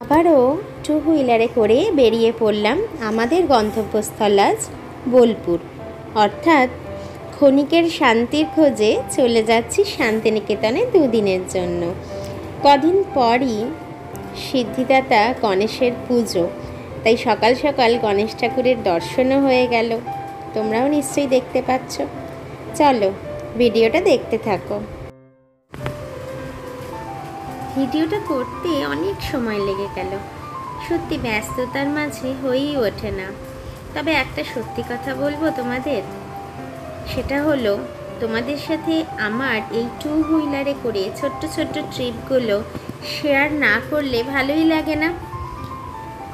আবারও টু হুইলারে করে বেরিয়ে পড়লাম আমাদের গন্তব্যস্থল আজ বোলপুর, অর্থাৎ ক্ষণিকের শান্তির খোঁজে চলে যাচ্ছি শান্তিনিকেতনে দুদিনের জন্য। কদিন পরই সিদ্ধিদাতা গণেশের পুজো, তাই সকাল সকাল গণেশ ঠাকুরের দর্শনও হয়ে গেল। তোমরাও নিশ্চয়ই দেখতে পাচ্ছ। চলো ভিডিওটা দেখতে থাকো। ভিডিওটা করতে অনেক সময় লেগে গেল, সত্যি ব্যস্ততার মাঝে হয়েই ওঠে না। তবে একটা সত্যি কথা বলবো তোমাদের, সেটা হলো তোমাদের সাথে আমার এই টু হুইলারে করে ছোট্ট ছোট্ট ট্রিপগুলো শেয়ার না করলে ভালোই লাগে না।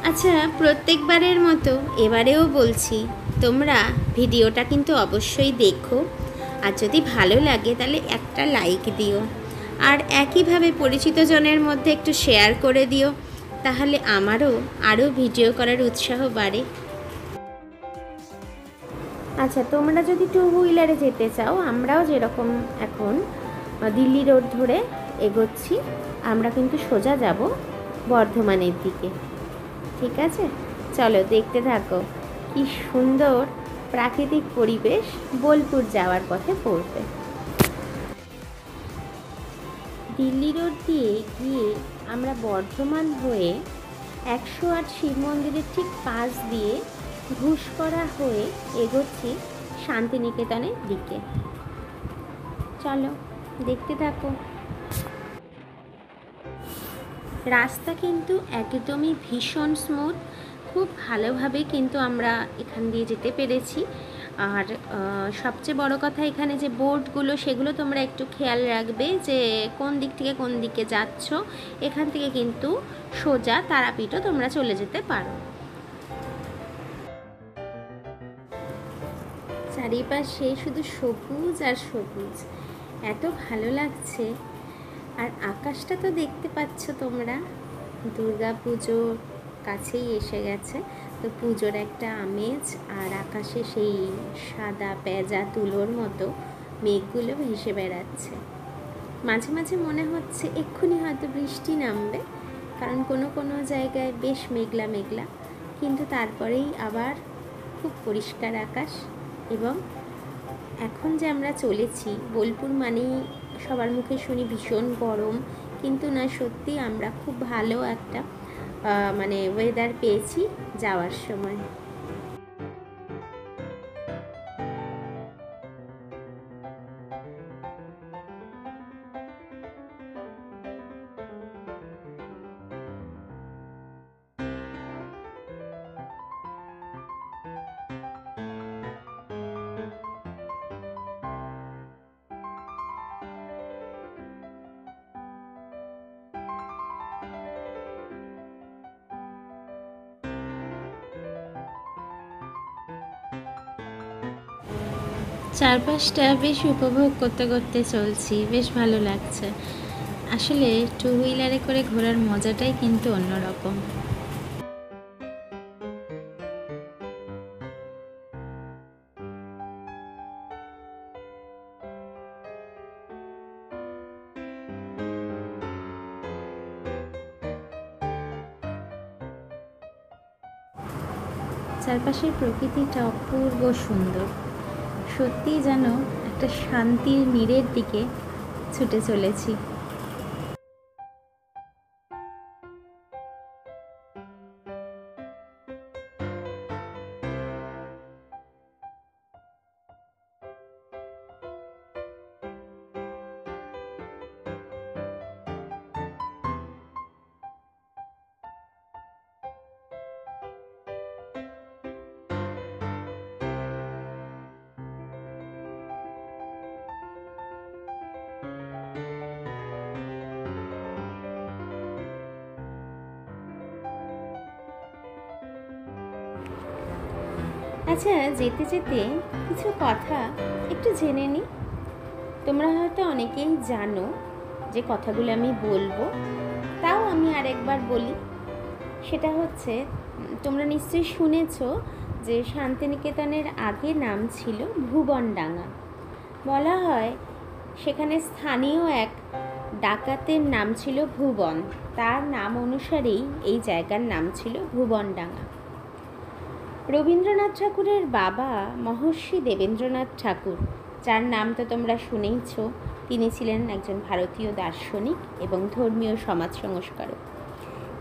আচ্ছা, প্রত্যেকবারের মতো এবারেও বলছি, তোমরা ভিডিওটা কিন্তু অবশ্যই দেখো, আর যদি ভালো লাগে তাহলে একটা লাইক দিও, আর একইভাবে পরিচিত জনের মধ্যে একটু শেয়ার করে দিও, তাহলে আমারও আরও ভিডিও করার উৎসাহ বাড়ে। আচ্ছা, তোমরা যদি টু হুইলারে যেতে চাও, আমরাও যেরকম এখন দিল্লি রোড ধরে এগোচ্ছি, আমরা কিন্তু সোজা যাব বর্ধমানের দিকে। ঠিক আছে, চলো দেখতে থাকো। কি সুন্দর প্রাকৃতিক পরিবেশ বোলপুর যাওয়ার পথে পড়বে। দিল্লি রোড দিয়ে গিয়ে আমরা বর্ধমান হয়ে 108 শিব মন্দিরের ঠিক পাশ দিয়ে ঘুষকরা হয়ে এগোচ্ছি শান্তিনিকেতনের দিকে। চলো দেখতে থাকো। রাস্তা কিন্তু একদমই ভীষণ স্মুথ, খুব ভালোভাবে কিন্তু আমরা এখান দিয়ে যেতে পেরেছি। আর সবচেয়ে বড় কথা, এখানে যে বোর্ডগুলো সেগুলো তোমরা একটু খেয়াল রাখবে যে কোন দিক থেকে কোন দিকে যাচ্ছ। এখান থেকে কিন্তু সোজা তারাপীঠও তোমরা চলে যেতে পারো। চারিপাশে শুধু সবুজ আর সবুজ, এত ভালো লাগছে। আর আকাশটা তো দেখতে পাচ্ছ তোমরা, দুর্গা পুজোর কাছেই এসে গেছে, তো পুজোর একটা আমেজ। আর আকাশে সেই সাদা পেঁজা তুলোর মতো মেঘগুলো ভেসে বেড়াচ্ছে। মাঝে মাঝে মনে হচ্ছে এক্ষুনি হয়তো বৃষ্টি নামবে, কারণ কোনো কোনো জায়গায় বেশ মেঘলা মেঘলা, কিন্তু তারপরেই আবার খুব পরিষ্কার আকাশ। এবং এখন যে আমরা চলেছি বোলপুর মানেই সবার মুখে শুনি ভীষণ গরম, কিন্তু না, সত্যি আমরা খুব ভালো একটা ওয়েদার পেয়েছি যাওয়ার সময়। চারপাশটা বেশ উপভোগ করতে করতে চলছি, বেশ ভালো লাগছে। আসলে টু হুইলারে করে ঘোরার মজাটাই কিন্তু অন্যরকম। চারপাশের প্রকৃতিটা অপূর্ব সুন্দর, সত্যিই যেন একটা শান্তির নীড়ের দিকে ছুটে চলেছি। আচ্ছা, যেতে যেতে কিছু কথা একটু জেনে নিই। তোমরা হয়তো অনেকেই জানো যে কথাগুলো আমি বলবো, তাও আমি আরেকবার বলি। সেটা হচ্ছে, তোমরা নিশ্চয়ই শুনেছো যে শান্তিনিকেতনের আগে নাম ছিল ভুবনডাঙ্গা। বলা হয় সেখানে স্থানীয় এক ডাকাতের নাম ছিল ভুবন, তার নাম অনুসারেই এই জায়গার নাম ছিল ভুবনডাঙ্গা। রবীন্দ্রনাথ ঠাকুরের বাবা মহর্ষি দেবেন্দ্রনাথ ঠাকুর, যার নাম তো তোমরা শুনেইছ, তিনি ছিলেন একজন ভারতীয় দার্শনিক এবং ধর্মীয় সমাজ সংস্কারক।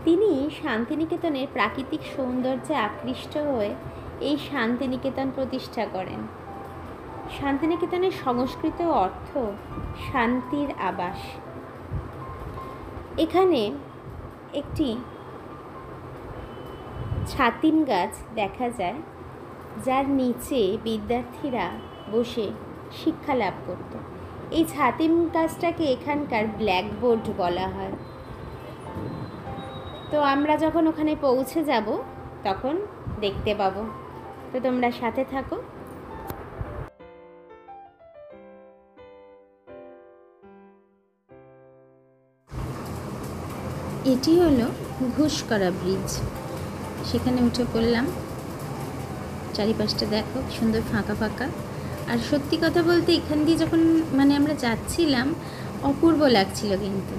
তিনি শান্তিনিকেতনের প্রাকৃতিক সৌন্দর্যে আকৃষ্ট হয়ে এই শান্তিনিকেতন প্রতিষ্ঠা করেন। শান্তিনিকেতনের সংস্কৃত অর্থ শান্তির আবাস। এখানে একটি ছাতিম গাছ দেখা যায়, যার নিচে বিদ্যার্থীরা বসে শিক্ষা লাভ করত। এই ছাতিম গাছটাকে এখানকার ব্ল্যাকবোর্ড বলা হয়। তো আমরা যখন ওখানে পৌঁছে যাব তখন দেখতে পাবো। তো তোমরা সাথে থাকো। এটি হলো ঘুষকরা ব্রিজ। সেখানে উঠে পড়লাম। চারিপাশটা দেখো, সুন্দর ফাঁকা ফাঁকা। আর সত্যি কথা বলতে এখান দিয়ে যখন আমরা যাচ্ছিলাম, অপূর্ব লাগছিল কিন্তু।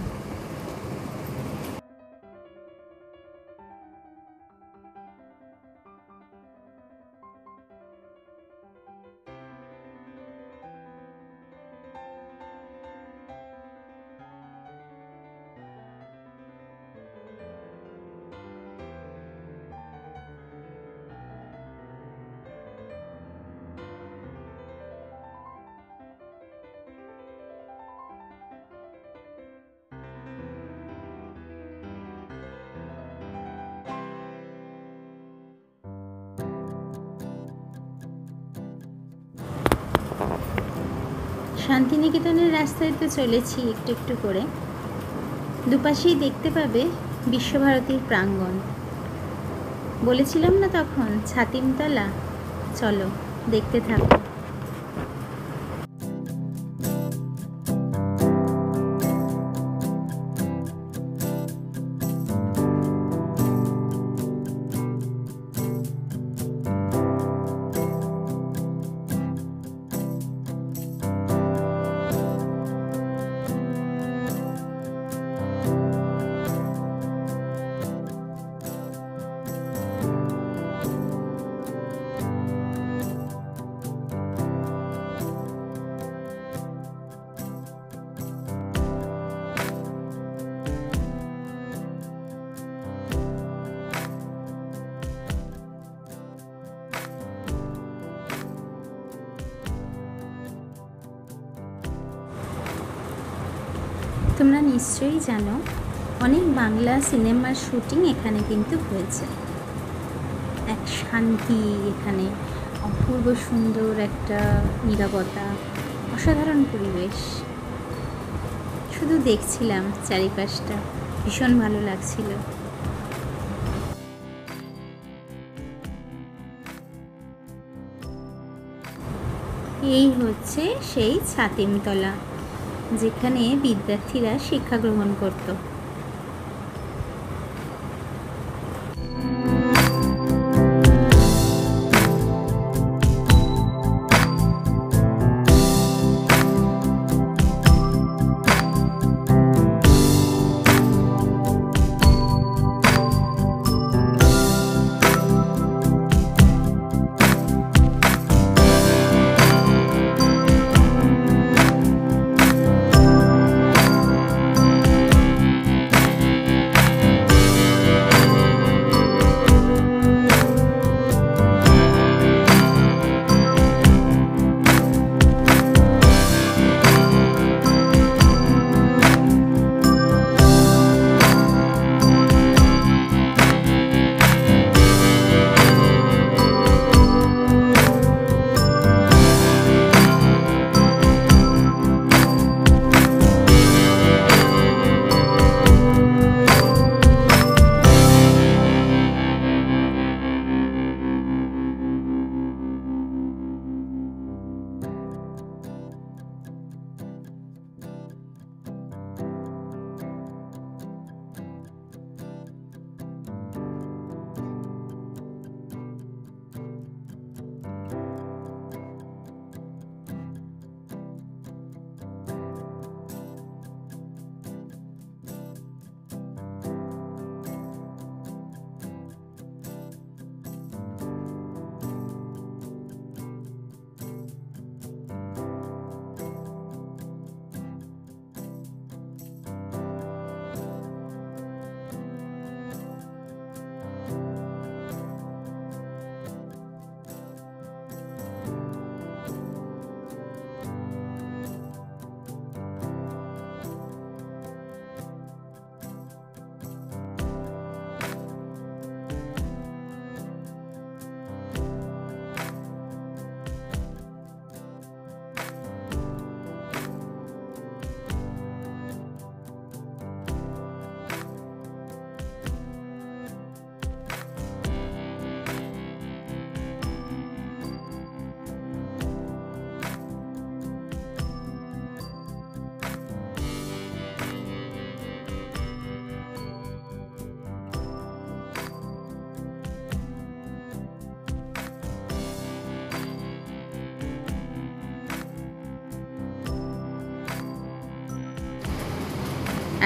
শান্তিনিকেতনের রাস্তায় তো চলেছি একটু একটু করে। দুপাশেই দেখতে পাবে বিশ্বভারতীর প্রাঙ্গণ। বলেছিলাম না তখন ছাতিমতলা? চলো দেখতে থাকো। তোমরা নিশ্চয়ই জানো, অনেক বাংলা সিনেমার শুটিং এখানে কিন্তু হয়েছে। এক শান্তি এখানে, অপূর্ব সুন্দর একটা নীরবতা, অসাধারণ পরিবেশ। শুধু দেখছিলাম চারিপাশটা, ভীষণ ভালো লাগছিল। এই হচ্ছে সেই ছাতিমতলা, যেখানে বিদ্যার্থীরা শিক্ষা গ্রহণ করত।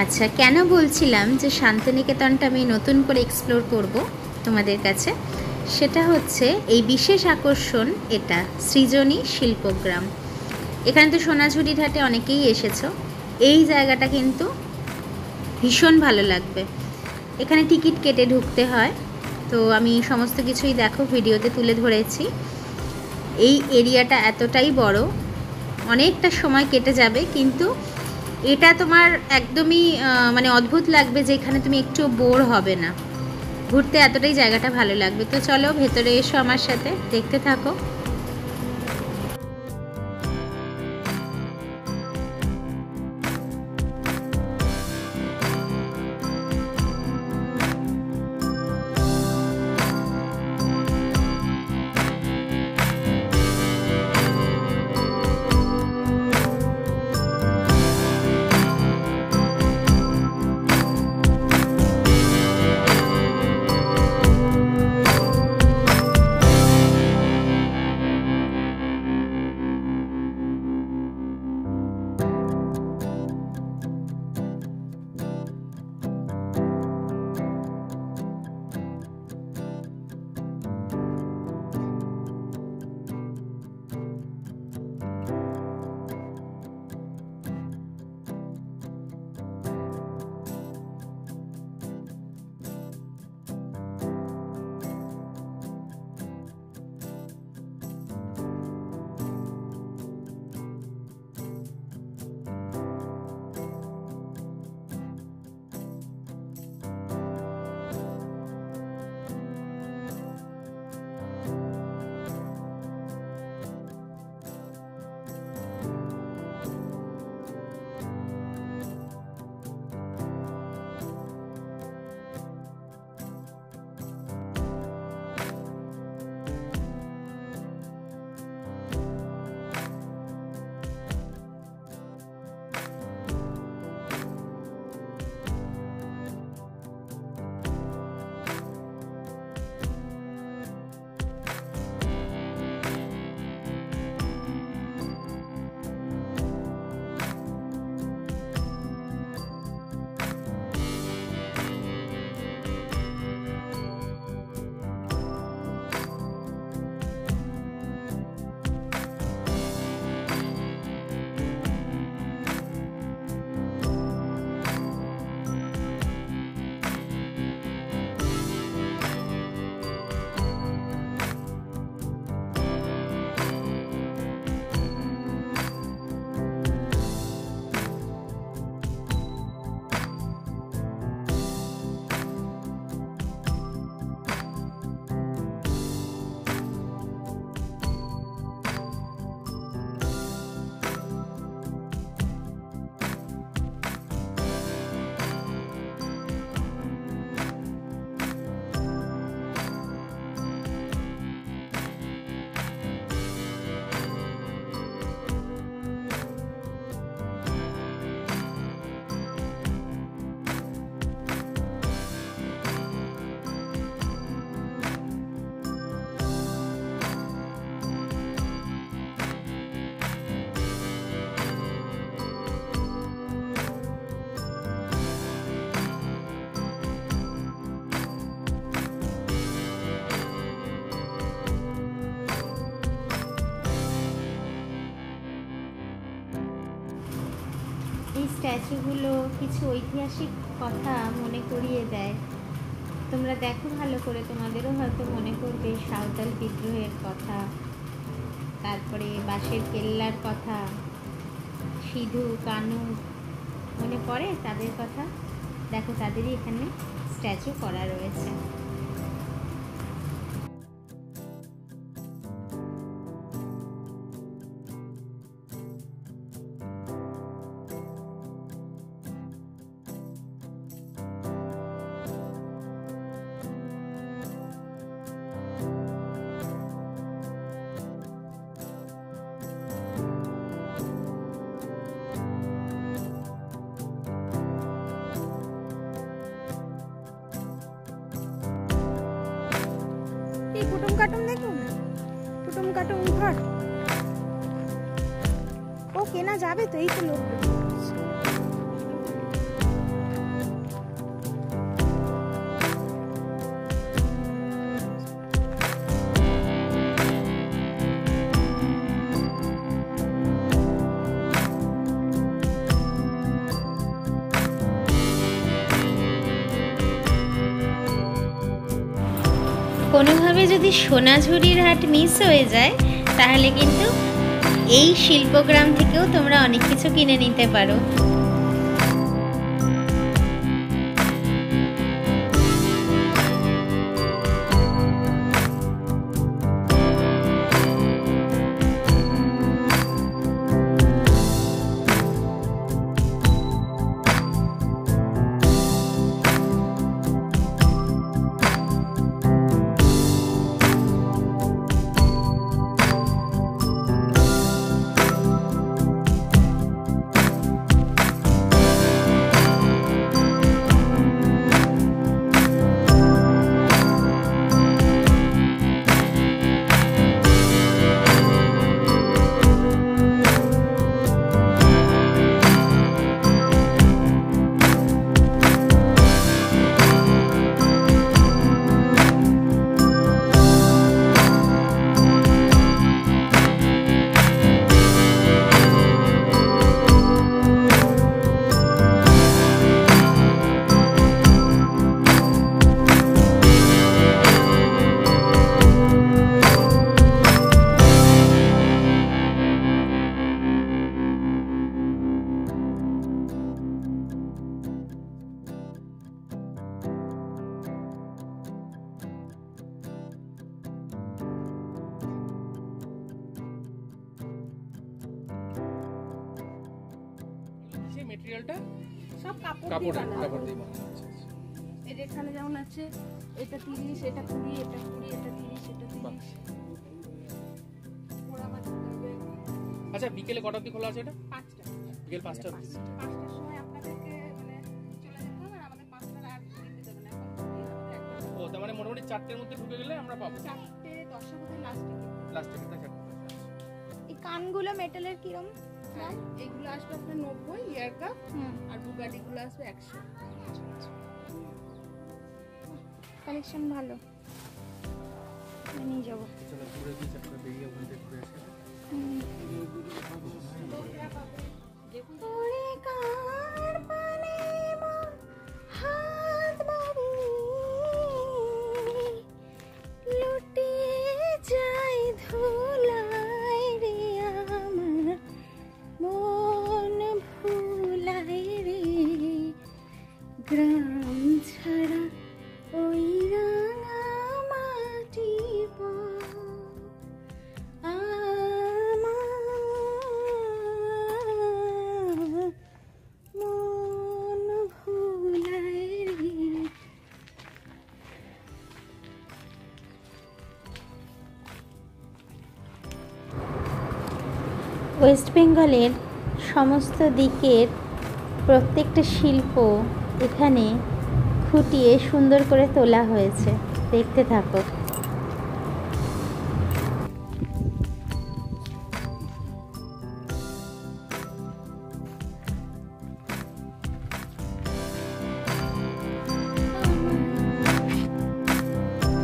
আচ্ছা, কেন বলছিলাম যে শান্তিনিকেতনটা আমি নতুন করে এক্সপ্লোর করব তোমাদের কাছে, সেটা হচ্ছে এই বিশেষ আকর্ষণ এটা সৃজনী শিল্পগ্রাম। এখানে তো সোনাঝুরির হাটে অনেকেই এসেছো, এই জায়গাটা কিন্তু ভীষণ ভালো লাগবে। এখানে টিকিট কেটে ঢুকতে হয়, তো আমি সমস্ত কিছুই দেখো ভিডিওতে তুলে ধরেছি। এই এরিয়াটা এতটাই বড়, অনেকটা সময় কেটে যাবে, কিন্তু এটা তোমার একদমই মানে অদ্ভুত লাগবে যে এখানে তুমি একটু বোর হবে না, ঘুরতে এতটাই জায়গাটা ভালো লাগবে। তো চলো ভেতরে এসো আমার সাথে, দেখতে থাকো। এই স্ট্যাচুগুলো কিছু ঐতিহাসিক কথা মনে করিয়ে দেয়। তোমরা দেখো ভালো করে, তোমাদেরও হয়তো মনে করবে সাঁওতাল বিদ্রোহের কথা, তারপরে বাঁশের কেল্লার কথা, সিধু কানু মনে পড়ে তাদের কথা। দেখো তাদেরই এখানে স্ট্যাচু করা রয়েছে। কুটুম কাটুম দেখুন, কুটুম কাটুম ঘর ও কেনা যাবে তো, এই তো লোক কোনোভাবে যদি সোনাঝুরির হাট মিস হয়ে যায় তাহলে কিন্তু এই শিল্পগ্রাম থেকেও তোমরা অনেক কিছু কিনে নিতে পারো। মেটেরিয়ালটা সব কাপড় কাপড় দিয়ে বানানো। কাপড় দিয়ে বানানো আছে। এই যে এখানে যেমন আছে এটা 30, এটা 20, এটা 20, এটা 30, এটা 30। ওরা আমার হবে আচ্ছা বিকেলে কটার দিকে খোলা আছে এটা? 5টা। বিকেল 5টা। 5টার সময় আপনাদেরকে মানে চলে যেতে হবে, আর আমাদের 5টার আর দিতে দেবে না। এখন একবার ও তার মানে মোটামুটি 4টের মধ্যে ঢুকে গেলে আমরা পাবো 4:10 বোধহয় লাস্টে। লাস্টে কিন্তু 4টা। এই কানগুলো মেটালের কিরম? হ্যাঁ, এইগুলো আসবে আপনার 90 ইয়ার কাপ, আর বুগাটিগুলো আসবে 100। কালেকশন ভালো, নিয়ে যাবো। চলো ঘুরে দিয়ে চারটা বেরিয়ে ওখান থেকে ঘুরে আসি। ওরে কার পানে মন হাত বাড়িয়ে লুটে যায় ধুলায় রে আমার মন ভুলায় রে, গ্রাম ছাড়া ওই রাঙা মাটি মন ভুলায় রে। ওয়েস্ট বেঙ্গলের সমস্ত দিকের প্রত্যেকটা শিল্প এখানে খুঁটিয়ে সুন্দর করে তোলা হয়েছে। দেখতে থাকো।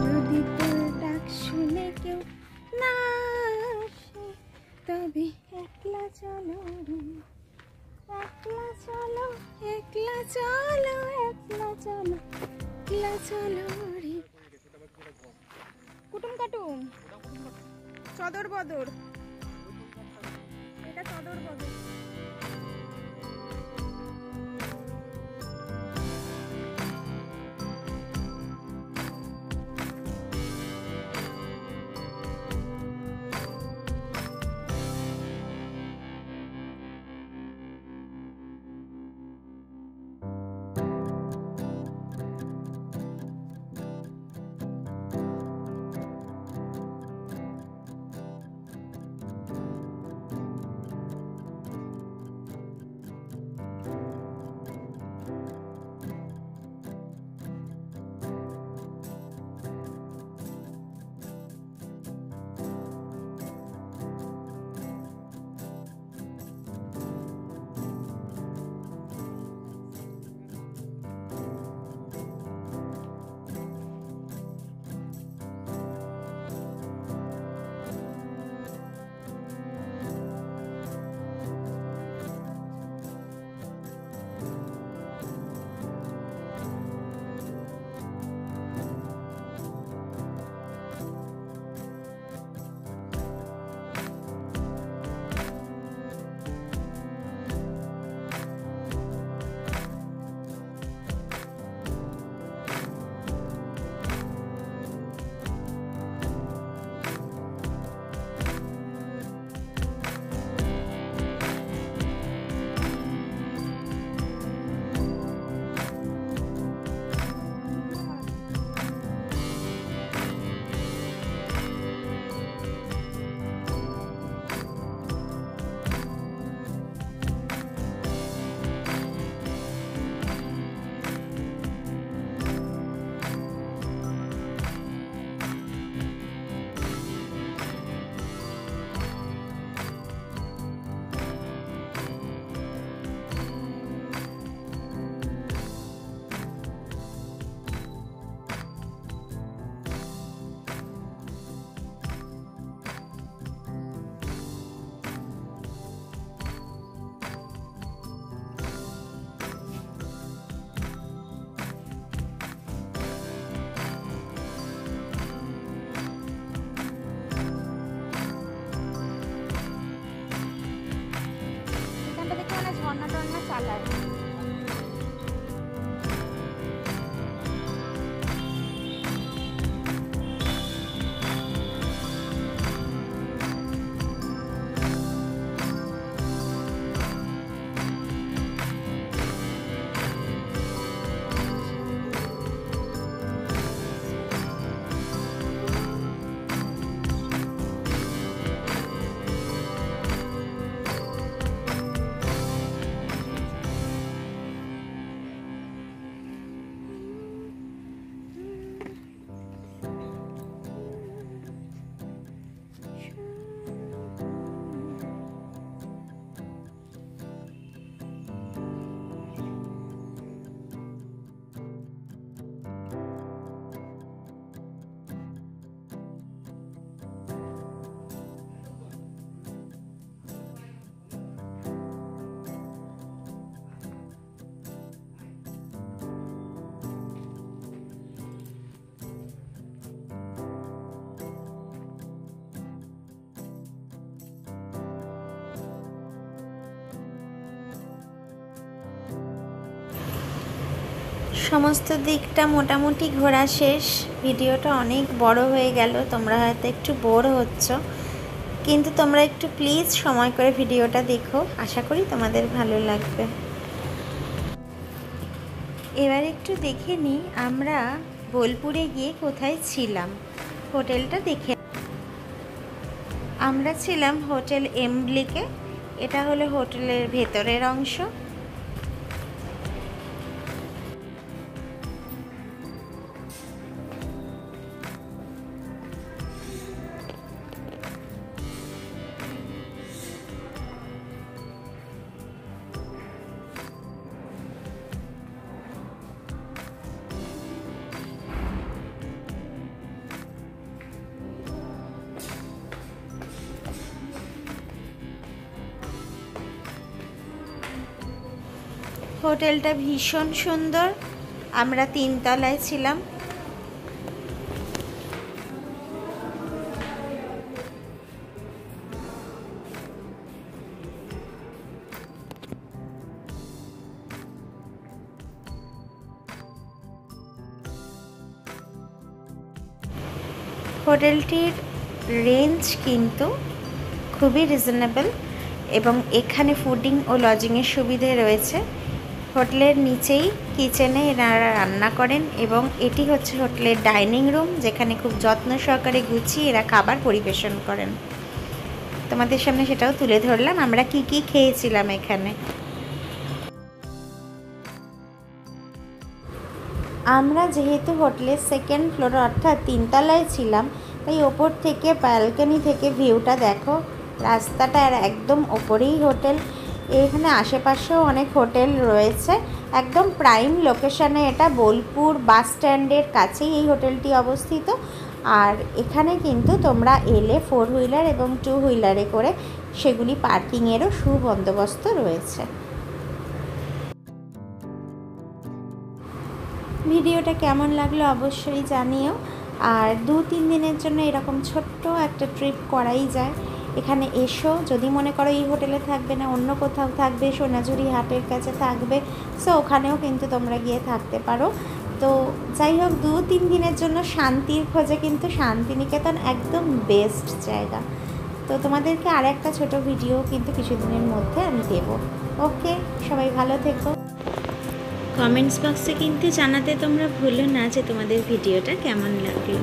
যদি তোর ডাক শুনে কেউ না আসে, তবে একলা চলো রে, একলা চলো, একলা চলো, একলা চলো, একলা চলো রে। কুটুম কাটুম চদর বদর, এটা চদর বদর। চালায়। সমস্ত দিকটা মোটামুটি ঘোরা শেষ। ভিডিওটা অনেক বড় হয়ে গেল, তোমরা হয়তো একটু বোর হচ্ছ, কিন্তু তোমরা একটু প্লিজ সময় করে ভিডিওটা দেখো, আশা করি তোমাদের ভালো লাগবে। এবার একটু দেখে নিই আমরা বোলপুরে গিয়ে কোথায় ছিলাম, হোটেলটা দেখে। আমরা ছিলাম হোটেল এমব্লিকে, এটা হলো হোটেলের ভেতরের অংশ। হোটেলটা ভীষণ সুন্দর, আমরা 3 তলায় ছিলাম। হোটেলটির রেঞ্জ কিন্তু খুবই রিজনেবল এবং এখানে ফুডিং ও লজিংয়ের সুবিধে রয়েছে। হোটেলের নিচেই কিচেনে এনারা রান্না করেন এবং এটি হচ্ছে হোটেলের ডাইনিং রুম, যেখানে খুব যত্ন সহকারে গুছিয়ে এরা খাবার পরিবেশন করেন। তোমাদের সামনে সেটাও তুলে ধরলাম আমরা কি কি খেয়েছিলাম এখানে। আমরা যেহেতু হোটেলের 2nd ফ্লোর অর্থাৎ 3 তলায় ছিলাম, তাই ওপর থেকে ব্যালকনি থেকে ভিউটা দেখো, রাস্তাটা একদম ওপরেই হোটেল। এখানে আশেপাশেও অনেক হোটেল রয়েছে, একদম প্রাইম লোকেশনে, এটা বোলপুর বাস স্ট্যান্ডের কাছেই এই হোটেলটি অবস্থিত। আর এখানে কিন্তু তোমরা এলে 4 হুইলার এবং 2 হুইলারে করে সেগুলি পার্কিংয়েরও সুবন্দোবস্ত রয়েছে। ভিডিওটা কেমন লাগলো অবশ্যই জানিও। আর 2-3 দিনের জন্য এরকম ছোট্ট একটা ট্রিপ করাই যায়। এখানে এসো, যদি মনে করো এই হোটেলে থাকবে না, অন্য কোথাও থাকবে, সোনাঝুরি হাটের কাছে থাকবে, সো ওখানেও কিন্তু তোমরা গিয়ে থাকতে পারো। তো যাই হোক, 2-3 দিনের জন্য শান্তির খোঁজে কিন্তু শান্তিনিকেতন একদম বেস্ট জায়গা। তো তোমাদেরকে আর একটা ছোট ভিডিও কিন্তু কিছুদিনের মধ্যে আমি দেব। ওকে, সবাই ভালো থেকো। কমেন্টস বক্সে কিন্তু জানাতে তোমরা ভুলো না যে তোমাদের ভিডিওটা কেমন লাগলো।